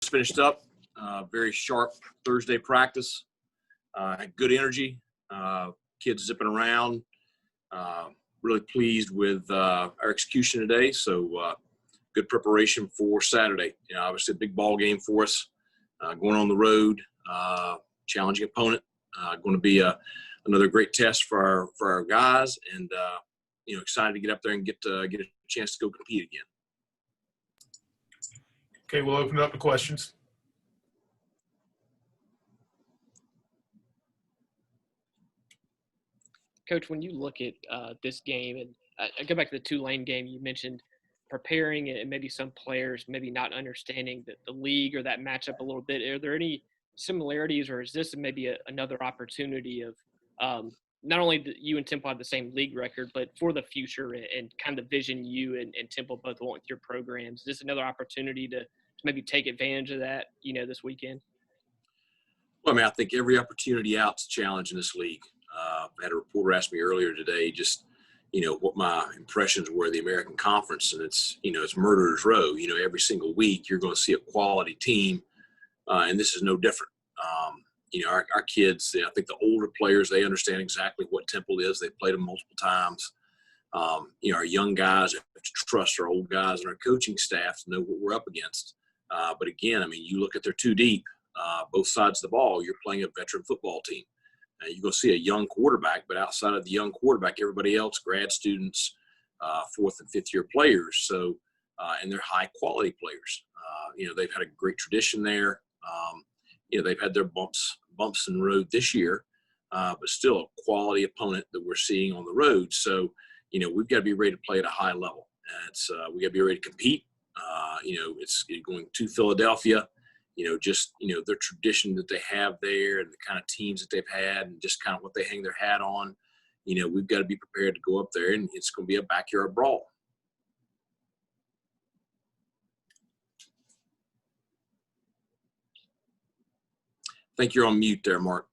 finished up. Very sharp Thursday practice. Had good energy. Kids zipping around. Really pleased with our execution today. So good preparation for Saturday. Obviously a big ball game for us. Going on the road, challenging opponent. Going to be another great test for our guys, and excited to get up there and get a chance to go compete again. Okay, we'll open it up to questions. Coach, when you look at this game, and I go back to the Tulane game, you mentioned preparing and maybe some players maybe not understanding the league or that matchup a little bit. Are there any similarities, or is this maybe another opportunity of not only you and Temple have the same league record, but for the future and kind of the vision you and Temple both want with your programs? Is this another opportunity to maybe take advantage of that, this weekend? Well, I think every opportunity out's a challenge in this league. I had a reporter ask me earlier today just, what my impressions were of the American Conference, and it's murderer's row. Every single week you're going to see a quality team, and this is no different. Our kids, I think the older players, they understand exactly what Temple is. They've played them multiple times. Our young guys have to trust our old guys and our coaching staff to know what we're up against. But again, you look at their two deep, both sides of the ball, you're playing a veteran football team. You're going to see a young quarterback, but outside of the young quarterback, everybody else, grad students, fourth and fifth year players. So, and they're high quality players. They've had a great tradition there. They've had their bumps in the road this year, but still a quality opponent that we're seeing on the road. So, we've got to be ready to play at a high level. And we got to be ready to compete. It's going to Philadelphia. Their tradition that they have there and the kind of teams that they've had and just kind of what they hang their hat on. We've got to be prepared to go up there, and it's going to be a backyard brawl. I think you're on mute there, Mark.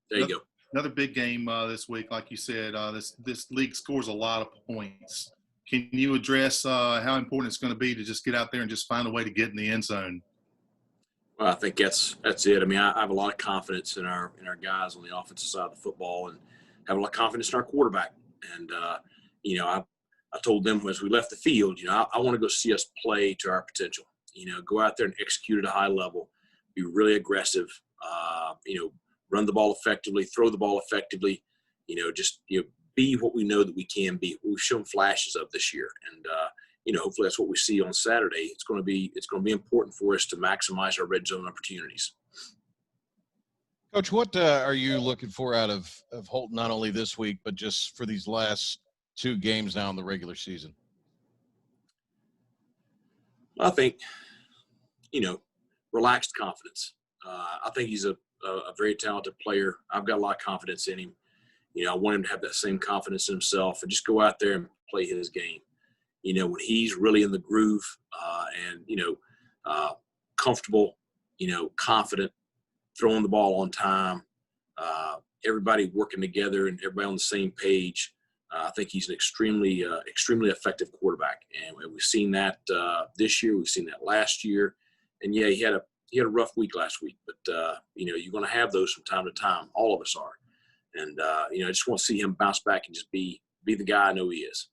There you go. Another big game this week, like you said. This league scores a lot of points. Can you address how important it's going to be to just get out there and just find a way to get in the end zone? Well, I think that's it. I have a lot of confidence in our guys on the offensive side of the football, and have a lot of confidence in our quarterback. And I told them as we left the field, I want to go see us play to our potential. Go out there and execute at a high level, be really aggressive. Run the ball effectively, throw the ball effectively. Be what we know that we can be. We've shown flashes of this year, and hopefully that's what we see on Saturday. It's going to be important for us to maximize our red zone opportunities. Coach, what are you looking for out of Holton, not only this week but just for these last two games now in the regular season? I think relaxed confidence. I think he's a very talented player. I've got a lot of confidence in him. I want him to have that same confidence in himself and just go out there and play his game. When he's really in the groove and comfortable, confident, throwing the ball on time, everybody working together and everybody on the same page. I think he's an extremely effective quarterback, and we've seen that this year. We've seen that last year, and yeah, he had a rough week last week, but you're going to have those from time to time. All of us are. And, I just want to see him bounce back and just be the guy I know he is.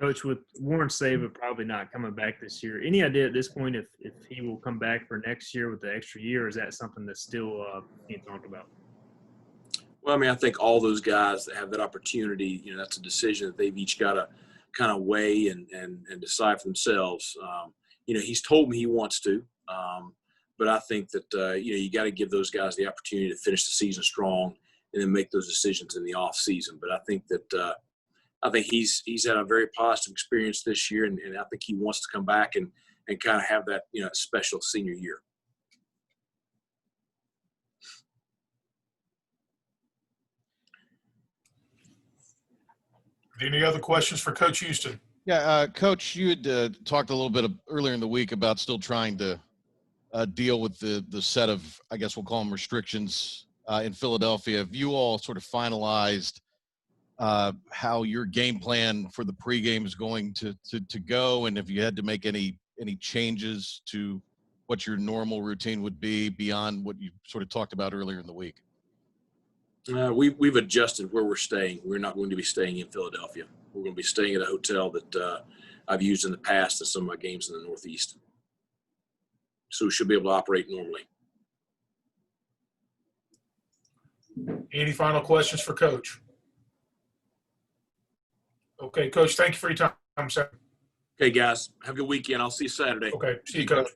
Coach, with Warren Saban probably not coming back this year, any idea at this point if he will come back for next year with the extra year, or is that something that's still being talked about? Well, I think all those guys that have that opportunity, that's a decision that they've each got to kind of weigh and decide for themselves. He's told me he wants to. But I think that, you got to give those guys the opportunity to finish the season strong and then make those decisions in the off season. But I think that he's had a very positive experience this year, and I think he wants to come back and kind of have that, special senior year. Any other questions for Coach Houston? Yeah, Coach, you had talked a little bit earlier in the week about still trying to deal with the set of, I guess we'll call them restrictions in Philadelphia. Have you all sort of finalized how your game plan for the pregame is going to go, and if you had to make any any changes to what your normal routine would be beyond what you sort of talked about earlier in the week? We've adjusted where we're staying. We're not going to be staying in Philadelphia. We're going to be staying at a hotel that I've used in the past in some of my games in the Northeast. So we should be able to operate normally. Any final questions for Coach? Okay, Coach, thank you for your time, sir. Okay, guys, have a good weekend. I'll see you Saturday. Okay, see you, Coach.